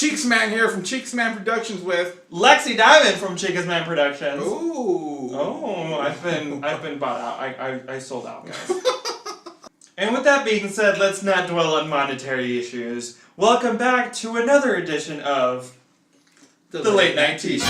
ChicasMan here from ChicasMan Productions with Lexi Diamond from ChicasMan Productions. Ooh. Oh, I've been bought out. I sold out, guys. And with that being said, let's not dwell on monetary issues. Welcome back to another edition of the Late Night Tea Show.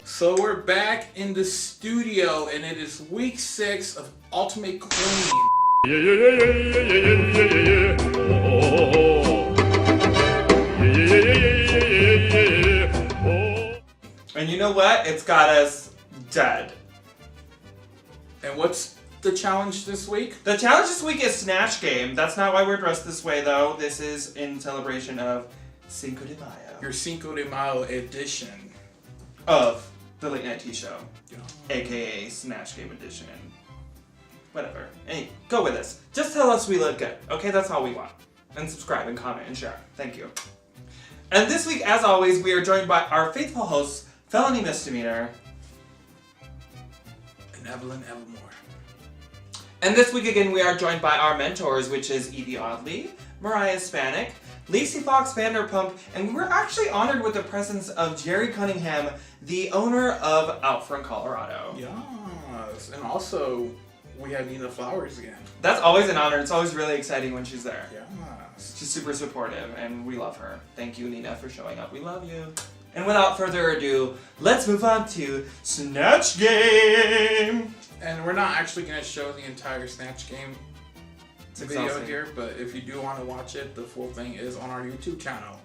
So we're back in the studio, and it is week 6 of Ultimate Queen. And you know what? It's got us dead. And what's the challenge this week? The challenge this week is Snatch Game. That's not why we're dressed this way, though. This is in celebration of Cinco de Mayo. Your Cinco de Mayo edition Of the Late Night Tea Show. Yeah. AKA Snatch Game edition. Whatever. Hey, go with us. Just tell us we look good. Okay, that's all we want. And subscribe and comment and share. Thank you. And this week, as always, we are joined by our faithful hosts, Felony Misdemeanor, and Evelyn Evermore. and this week again we are joined by our mentors, which is Evie Audley, Mariah Spanik, Lacey Fox Vanderpump, and we're actually honored with the presence of Jerry Cunningham, the owner of Outfront, Colorado. Yes, and also we have Nina Flowers again. That's always an honor. It's always really exciting when she's there. Yes. She's super supportive, and we love her. Thank you, Nina, for showing up. We love you. And without further ado, let's move on to Snatch Game! And we're not actually going to show the entire Snatch Game video exhausting here, but if you do want to watch it, the full thing is on our YouTube channel.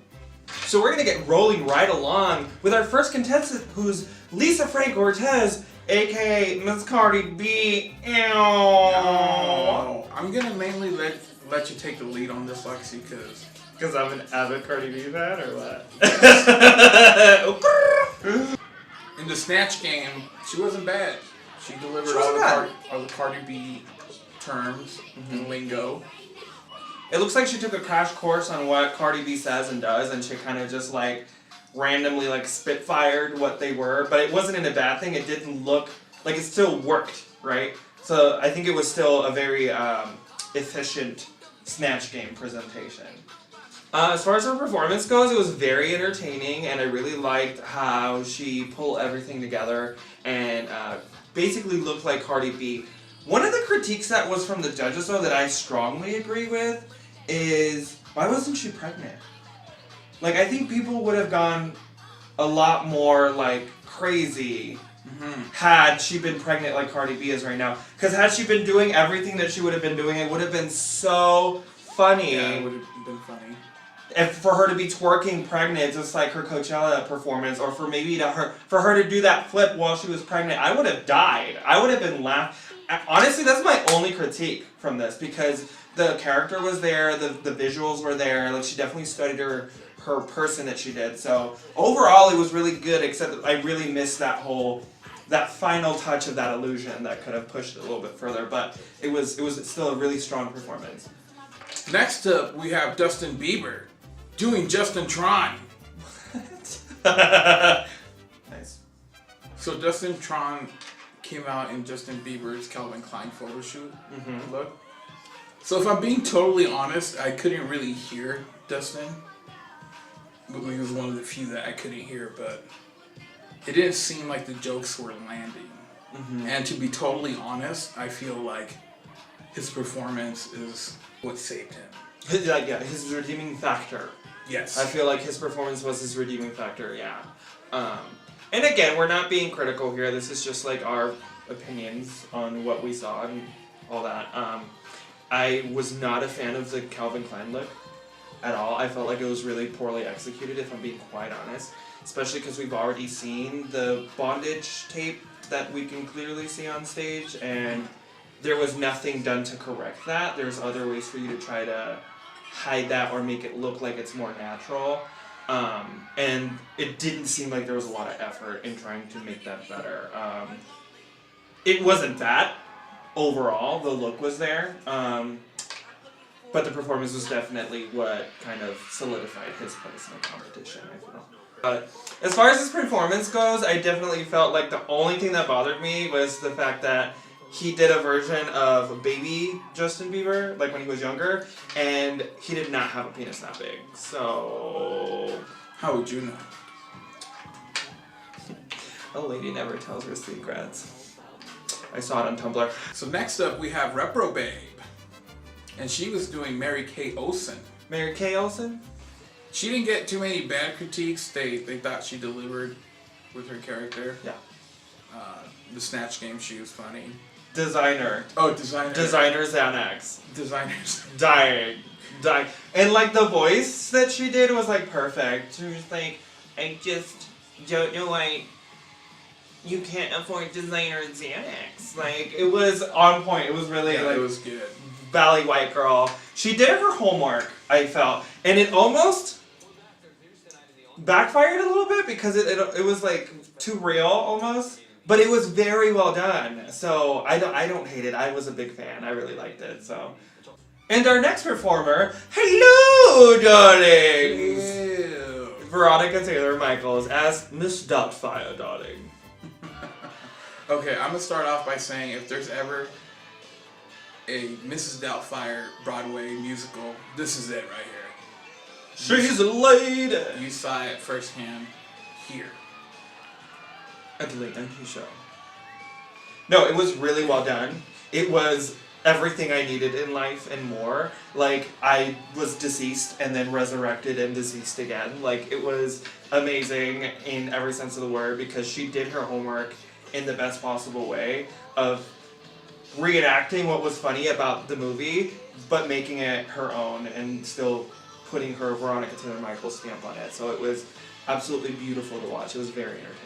So we're going to get rolling right along with our first contestant, who's Lisa Frank Cortez, aka Miss Cardi B. Ew. No, I'm going to mainly let you take the lead on this, Lexi, Because I'm an avid Cardi B fan, or what? in the Snatch Game, she wasn't bad. She delivered She wasn't all the Cardi B terms and lingo. It looks like she took a crash course on what Cardi B says and does, and she kind of just like randomly like spitfired what they were, but it wasn't in a bad thing. It didn't look like it still worked, right? So I think it was still a very efficient Snatch Game presentation. As far as her performance goes, it was very entertaining, and I really liked how she pulled everything together and basically looked like Cardi B. One of the critiques that was from the judges, though, that I strongly agree with is, why wasn't she pregnant? Like, I think people would have gone a lot more, like, crazy had she been pregnant like Cardi B is right now. Because had she been doing everything that she would have been doing, it would have been so funny. Yeah, it would have been funny. If for her to be twerking pregnant, just like her Coachella performance, or for her to do that flip while she was pregnant, I would have died. I would have been laughing. Honestly, that's my only critique from this, because the character was there, the visuals were there, like she definitely studied her person that she did. So overall, it was really good, except that I really missed that final touch of that illusion that could have pushed it a little bit further. But it was still a really strong performance. Next up, we have Justin Bieber doing Justin Tron. Nice. So Justin Tron came out in Justin Bieber's Calvin Klein photo shoot look. So if I'm being totally honest, I couldn't really hear Justin. He was one of the few that I couldn't hear, but it didn't seem like the jokes were landing. And to be totally honest, I feel like his performance is what saved him. His redeeming factor. Yes. I feel like his performance was his redeeming factor, yeah. And again, we're not being critical here. This is just like our opinions on what we saw and all that. I was not a fan of the Calvin Klein look at all. I felt like it was really poorly executed, if I'm being quite honest. Especially because we've already seen the bondage tape that we can clearly see on stage, and there was nothing done to correct that. There's other ways for you to try to hide that or make it look like it's more natural. And it didn't seem like there was a lot of effort in trying to make that better. It wasn't that. Overall, the look was there. But the performance was definitely what kind of solidified his place in the competition, I feel. But as far as his performance goes, I definitely felt like the only thing that bothered me was the fact that he did a version of baby Justin Bieber, like when he was younger, and he did not have a penis that big. So... How would you know? A lady never tells her secrets. I saw it on Tumblr. So next up we have Reprobabe. And she was doing Mary Kay Olsen. Mary Kay Olsen? She didn't get too many bad critiques. They thought she delivered with her character. Yeah. The Snatch Game, she was funny. Designer. Oh, Designer. Designer Xanax. Designers. Dying. And like the voice that she did was like perfect. She was like, I just don't know why you can't afford designer Xanax. Like, it was on point. It was really like... It was good. Valley white girl. She did her homework, I felt. And it almost backfired a little bit because it was like too real almost. But it was very well done. So I don't hate it. I was a big fan. I really liked it. So. And our next performer, hello darlings! Ew. Veronica Taylor Michaels as Miss Doubtfire, darling. Okay, I'm gonna start off by saying if there's ever a Mrs. Doubtfire Broadway musical, this is it right here. She's a lady! You saw it firsthand here. At the late 90s show. No, it was really well done. It was everything I needed in life and more. Like, I was deceased and then resurrected and deceased again. Like, it was amazing in every sense of the word because she did her homework in the best possible way of reenacting what was funny about the movie, but making it her own and still putting her Veronica Taylor Michaels stamp on it. So it was absolutely beautiful to watch. It was very entertaining.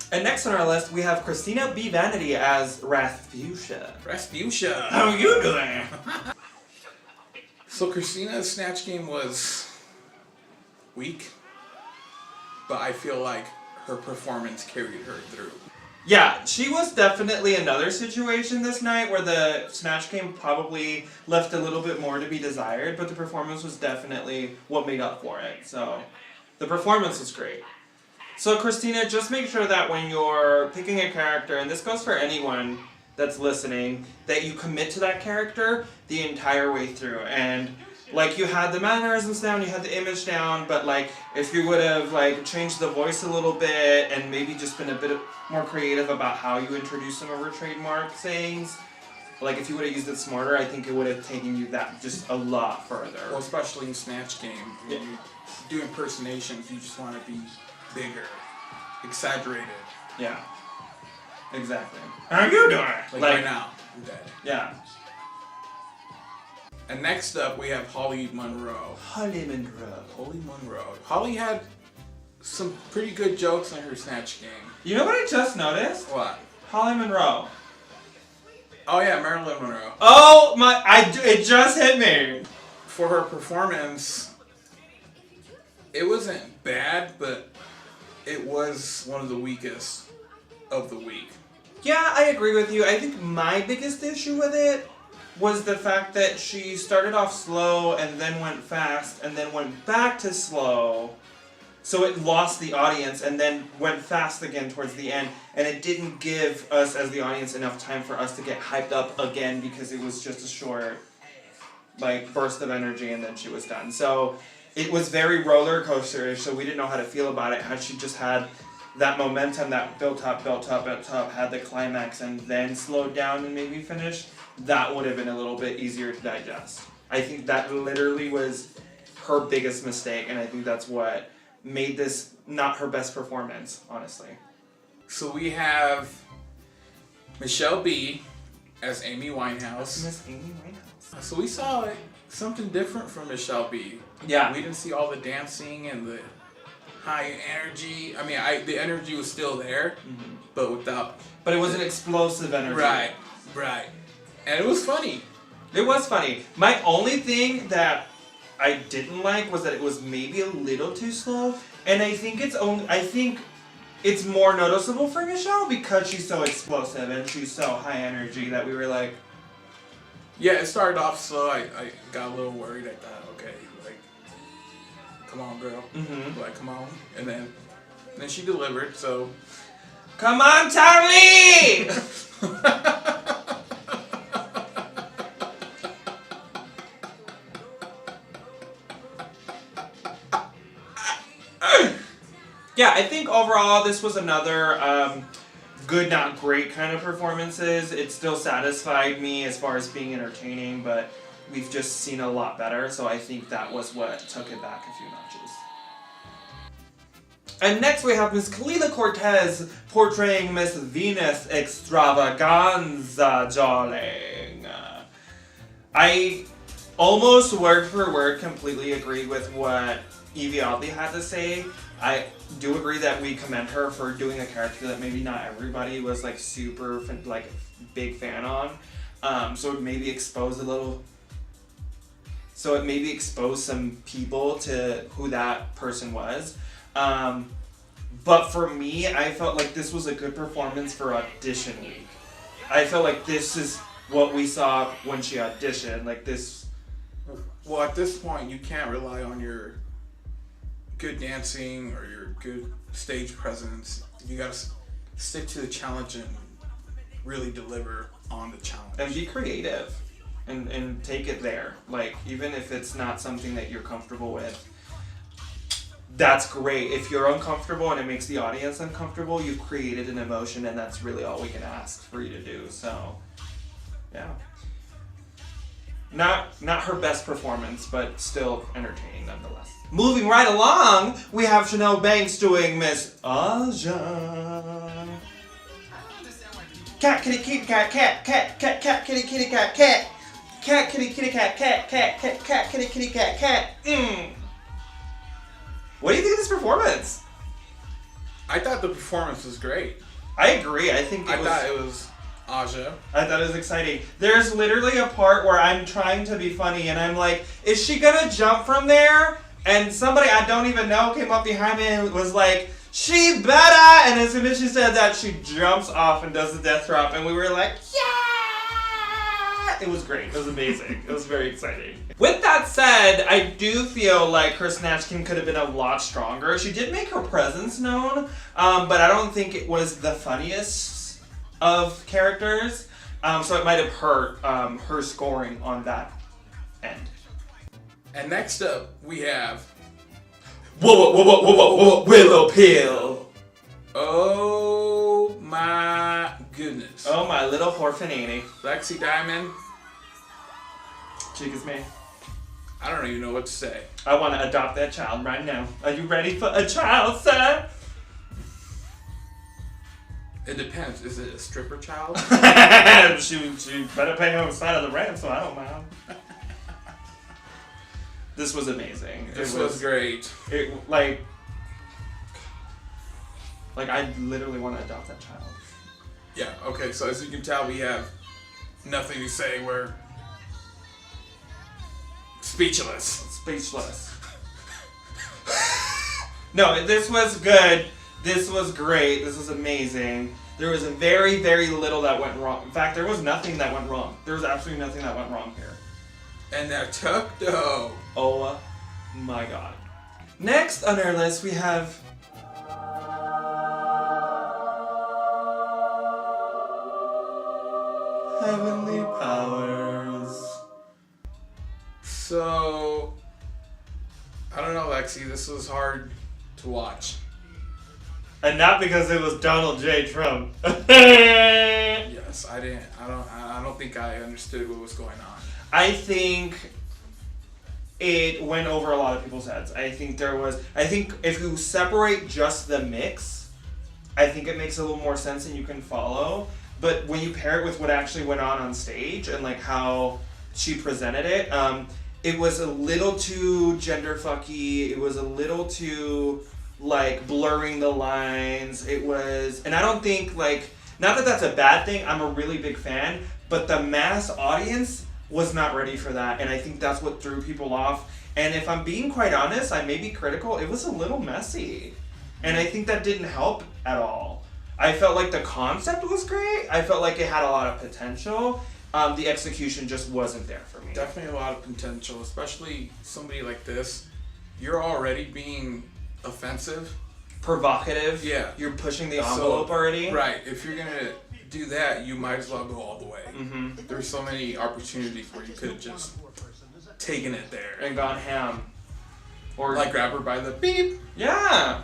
And next on our list, we have Christina B. Vanity as Rasputia. Rasputia. How you doing? So Christina's Snatch Game was weak, but I feel like her performance carried her through. Yeah, she was definitely another situation this night where the Snatch Game probably left a little bit more to be desired, but the performance was definitely what made up for it. So, the performance was great. So Christina, just make sure that when you're picking a character, and this goes for anyone that's listening, that you commit to that character the entire way through. And like, you had the mannerisms down, you had the image down, but like, if you would have like changed the voice a little bit and maybe just been a bit more creative about how you introduce some of her trademark sayings, like if you would have used it smarter, I think it would have taken you that just a lot further. Well, especially in Snatch Game, when you do impersonations, you just want to be bigger, exaggerated. Yeah. Exactly. How you doing? Like right now, I'm dead. Yeah. And next up, we have Holly Monroe. Holly Monroe. Holly Monroe. Holly had some pretty good jokes in her Snatch Game. You know what I just noticed? What? Holly Monroe. Oh yeah, Marilyn Monroe. Oh my! It just hit me. For her performance, it wasn't bad, but it was one of the weakest of the week. Yeah, I agree with you. I think my biggest issue with it was the fact that she started off slow and then went fast and then went back to slow. So it lost the audience and then went fast again towards the end. And it didn't give us as the audience enough time for us to get hyped up again because it was just a short like burst of energy and then she was done. So it was very roller coaster-ish, so we didn't know how to feel about it. Had she just had that momentum that built up, had the climax and then slowed down and maybe finished, that would have been a little bit easier to digest. I think that literally was her biggest mistake, and I think that's what made this not her best performance, honestly. So we have Michelle B. as Amy Winehouse. Miss Amy Winehouse. So we saw like something different from Michelle B. Yeah. We didn't see all the dancing and the high energy. I mean, the energy was still there, but without... But it was an explosive energy. Right. And it was funny. It was funny. My only thing that I didn't like was that it was maybe a little too slow, and I think it's more noticeable for Michelle because she's so explosive and she's so high energy that we were like, Yeah, it started off slow. I got a little worried. I thought, okay, like, come on, girl. Mm-hmm. Like, come on. And then she delivered, so. Come on, Charlie! Yeah, I think overall this was another good, not great kind of performances. It still satisfied me as far as being entertaining, but we've just seen a lot better, so I think that was what took it back a few notches. And next we have Miss Kalila Cortez portraying Miss Venus Extravaganza Jolling. I almost word for word completely agreed with what Evie Oddly had to say. I do agree that we commend her for doing a character that maybe not everybody was like super like big fan on. So it maybe exposed some people to who that person was. But for me, I felt like this was a good performance for audition week. I felt like this is what we saw when she auditioned. Like this. Well, at this point, you can't rely on your good dancing or your good stage presence. You gotta stick to the challenge and really deliver on the challenge. And be creative. And take it there. Like, even if it's not something that you're comfortable with, that's great. If you're uncomfortable and it makes the audience uncomfortable, you've created an emotion, and that's really all we can ask for you to do. So, yeah. Not her best performance, but still entertaining nonetheless. Moving right along, we have Chanel Banks doing Miss Aja. Cat, kitty, kitty, cat, cat, cat, cat, cat, kitty, kitty, cat, cat. Cat, kitty, kitty, cat, cat, cat, cat, cat, kitty, kitty, cat, cat. What do you think of this performance? I thought the performance was great. I agree. I thought it was Aja. I thought it was exciting. There's literally a part where I'm trying to be funny and I'm like, is she gonna jump from there? And somebody I don't even know came up behind me and was like, she better! And as soon as she said that, she jumps off and does the death drop, and we were like, yeah! It was great. It was amazing. It was very exciting. With that said, I do feel like her Snatch Game could have been a lot stronger. She did make her presence known, but I don't think it was the funniest of characters, so it might have hurt her scoring on that end. And next up, we have Willow Pill. Oh my goodness. Oh my little orphanini. Lexi Diamond. ChicasMan. I don't even know what to say. I want to adopt that child right now. Are you ready for a child, sir? It depends. Is it a stripper child? she better pay her side of the rent, so I don't mind. This was amazing. This was great. It like I literally want to adopt that child. Yeah. Okay. So as you can tell, we have nothing to say. We're speechless. Speechless. No, this was good. This was great. This was amazing. There was very, very little that went wrong. In fact, there was nothing that went wrong. There was absolutely nothing that went wrong here. And that tuck though. Oh my god. Next on our list we have Heavenly Powers. So I don't know, Lexi, this was hard to watch. And not because it was Donald J. Trump. Yes, I don't think I understood what was going on. I think it went over a lot of people's heads. I think if you separate just the mix, I think it makes a little more sense and you can follow. But when you pair it with what actually went on stage and like how she presented it, it was a little too gender fucky. It was a little too like blurring the lines. It was, and I don't think like, not that that's a bad thing. I'm a really big fan, but the mass audience was not ready for that, and I think that's what threw people off. And if I'm being quite honest, I may be critical, it was a little messy. And I think that didn't help at all. I felt like the concept was great, I felt like it had a lot of potential, the execution just wasn't there for me. Definitely a lot of potential, especially somebody like this. You're already being offensive. Provocative. Yeah. You're pushing the envelope already. Right. If you're going to do that, you might as well go all the way. Mm-hmm. There's so many opportunities where you could have just taken it there. And gone ham. Or like grab her by the beep. Yeah.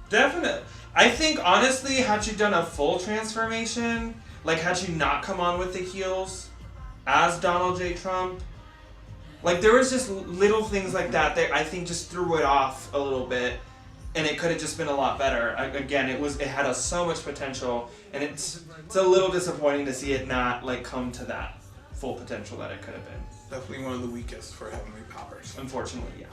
Definitely. I think, honestly, had she done a full transformation, like had she not come on with the heels as Donald J. Trump, like there was just little things like that I think just threw it off a little bit, and it could have just been a lot better. Again, it had so much potential, and it's a little disappointing to see it not like come to that full potential that it could have been. Definitely one of the weakest for Heavenly Powers. Unfortunately, yeah.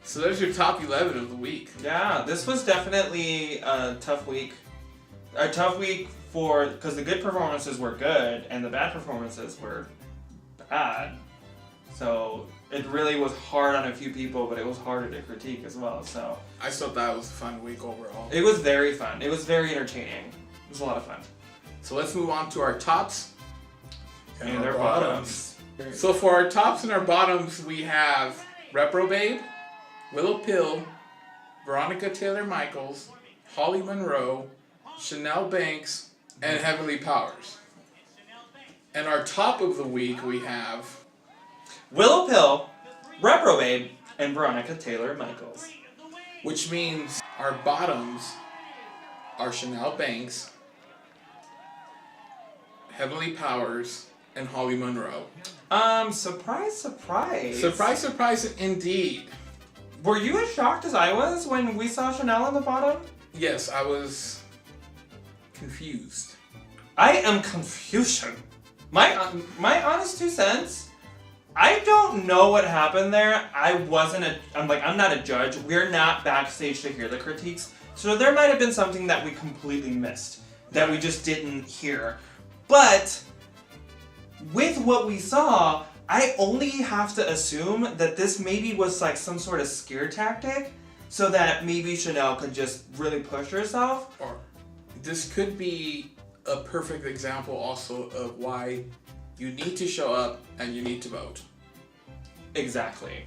So there's your top 11 of the week. Yeah, this was definitely a tough week. A tough week because the good performances were good and the bad performances were bad. So it really was hard on a few people, but it was harder to critique as well. So I still thought it was a fun week overall. it was very fun. It was very entertaining. It was a lot of fun. So let's move on to our tops And their bottoms. So for our tops and our bottoms, we have Reprobate, Willow Pill, Veronica Taylor-Michaels, Holly Monroe, Chanel Banks, and Heavenly Powers. And our top of the week we have Willow Pill, Reprobate, and Veronica Taylor-Michaels. Which means our bottoms are Chanel Banks, Heavenly Powers, and Holly Monroe. Surprise, surprise. Surprise, surprise indeed. Were you as shocked as I was when we saw Chanel on the bottom? Yes, I was confused. I am confusion. My honest 2 cents, I don't know what happened there. I'm not a judge. We're not backstage to hear the critiques. So there might have been something that we completely missed, that we just didn't hear. But with what we saw, I only have to assume that this maybe was like some sort of scare tactic so that maybe Chanel could just really push herself. Or this could be a perfect example also of why you need to show up and you need to vote. Exactly.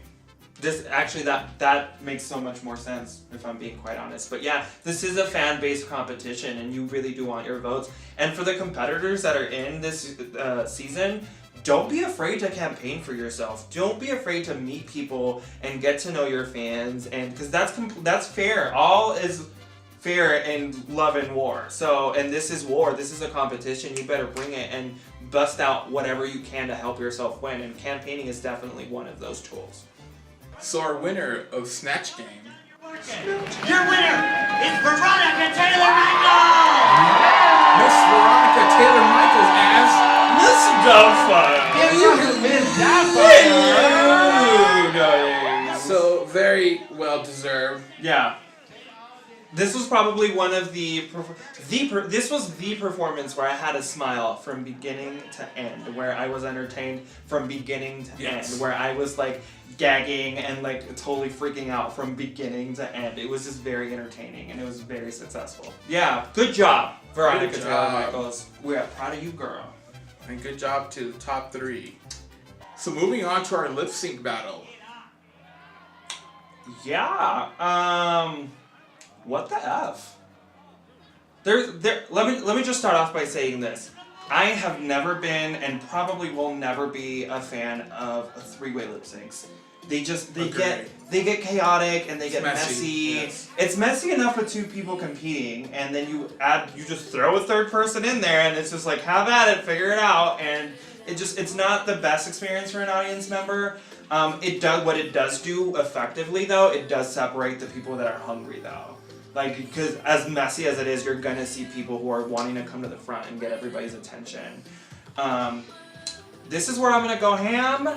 This actually that makes so much more sense if I'm being quite honest. But yeah, this is a fan-based competition and you really do want your votes. And for the competitors that are in this season, don't be afraid to campaign for yourself. Don't be afraid to meet people and get to know your fans, and because that's fair. All is fair in love and war. So, and this is war. This is a competition. You better bring it and bust out whatever you can to help yourself win. And campaigning is definitely one of those tools. So our winner of Snatch Game. Your winner is Veronica Taylor-Michaels! Miss Veronica Taylor-Michaels as Miss Doubtfire! So very well deserved. Yeah. This was probably one of this was the performance where I had a smile from beginning to end, where I was entertained from beginning to end, where I was like gagging and like totally freaking out from beginning to end. It was just very entertaining and it was very successful. Yeah, good job, Veronica Taylor-Michaels. We're proud of you, girl. And good job to the top 3. So moving on to our lip sync battle. Yeah. What the F? Let me just start off by saying this. I have never been and probably will never be a fan of 3-way lip syncs. They get chaotic and they get messy. Yes. It's messy enough with 2 people competing, and then you just throw a 3rd person in there and it's just like, have at it, figure it out, and it's not the best experience for an audience member. What it does do effectively though, it does separate the people that are hungry though. Like, because as messy as it is, you're gonna see people who are wanting to come to the front and get everybody's attention. This is where I'm gonna go ham,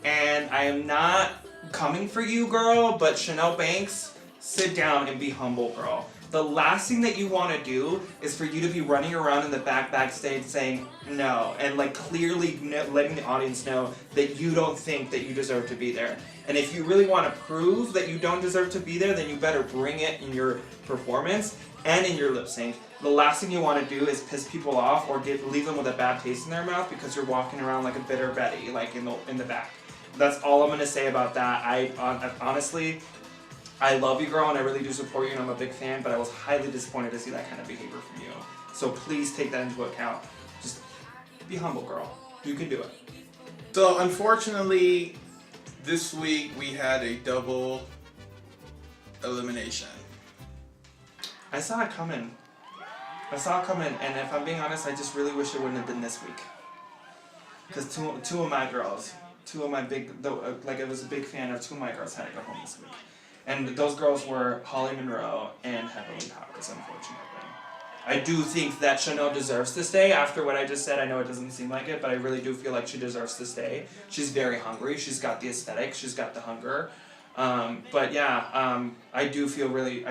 and I am not coming for you, girl, but Chanel Banks, sit down and be humble, girl. The last thing that you want to do is for you to be running around in the backstage saying no, and like clearly letting the audience know that you don't think that you deserve to be there. And if you really want to prove that you don't deserve to be there, then you better bring it in your performance and in your lip sync. The last thing you want to do is piss people off or leave them with a bad taste in their mouth because you're walking around like a bitter Betty, like in the back. That's all I'm going to say about that. Honestly, I love you, girl, and I really do support you, and I'm a big fan, but I was highly disappointed to see that kind of behavior from you. So please take that into account. Just be humble, girl. You can do it. So unfortunately, this week we had a double elimination. I saw it coming. And if I'm being honest, I just really wish it wouldn't have been this week. Because two of my girls, I was a big fan of two of my girls had to go home this week. And those girls were Holly Monroe and Heavenly Powers, unfortunately. I do think that Chanel deserves to stay after what I just said. I know it doesn't seem like it, but I really do feel like she deserves to stay. She's very hungry. She's got the aesthetic. She's got the hunger. But yeah, I do feel really...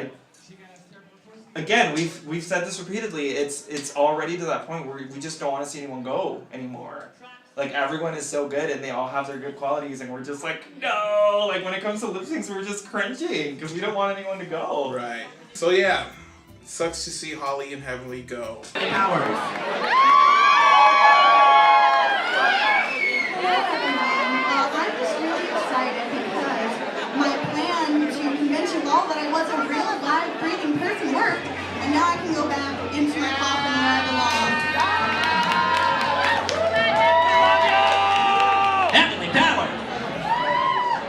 Again, we've said this repeatedly. It's already to that point where we just don't want to see anyone go anymore. Like, everyone is so good and they all have their good qualities and we're just like, no! Like, when it comes to lip syncs, we're just cringing because we don't want anyone to go. Right. So yeah, sucks to see Holly and Heavenly go. Powers. I'm just really excited because my plan to convince you all that I was a real, live, breathing person worked, and now I can go back into my coffin where I belong. Heavenly Powers.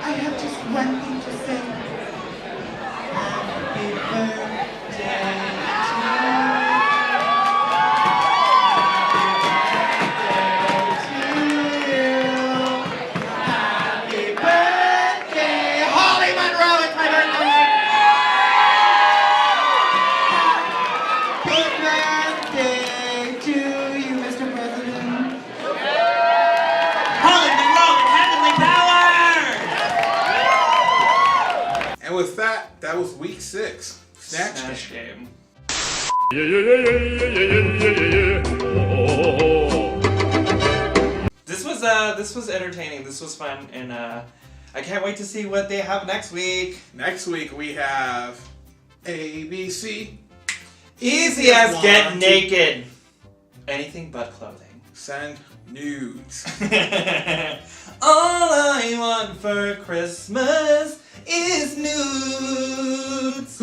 I have just one thing to say. Happy birthday to you. Happy birthday, Holly Monroe. It's my birthday. Happy birthday to you, Mr. President. Holly Monroe and Heavenly Powers. And with that, that was week 6. Snatch Game. Game. This was entertaining. This was fun, and I can't wait to see what they have next week. Next week we have ABC. Easy as get naked. Anything but clothing. Send nudes. All I want for Christmas is nudes.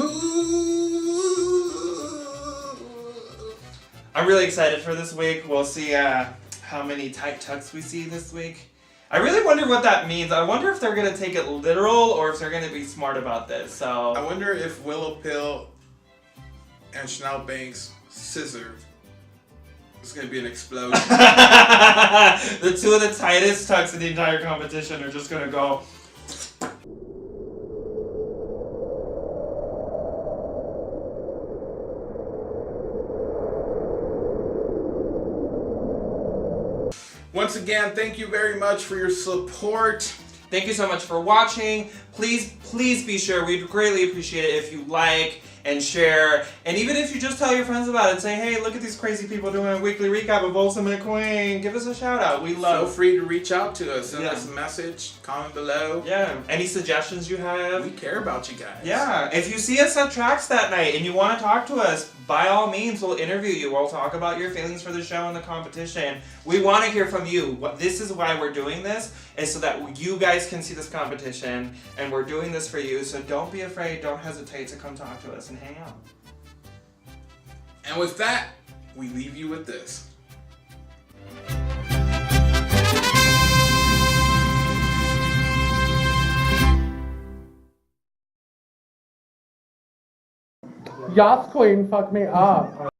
I'm really excited for this week. We'll see how many tight tucks we see this week. I really wonder what that means. I wonder if they're going to take it literal or if they're going to be smart about this. So I wonder if Willow Pill and Chanel Banks scissor. It's going to be an explosion. The two of the tightest tucks in the entire competition are just going to go. Once again, thank you very much for your support. Thank you so much for watching. Please be sure, we'd greatly appreciate it if you like and share, and even if you just tell your friends about it, say, hey, look at these crazy people doing a weekly recap of Ultimate Queen. Give us a shout out. We love. Feel free to reach out to us. Send Yeah. us a message. Comment below. Yeah. Any suggestions you have? We care about you guys. Yeah. If you see us at tracks that night and you want to talk to us, by all means, we'll interview you. We'll talk about your feelings for the show and the competition. We want to hear from you. This is why we're doing this, is so that you guys can see this competition, and we're doing this for you. So don't be afraid. Don't hesitate to come talk to us and hang out. And with that, we leave you with this. Yas Queen fucked me up.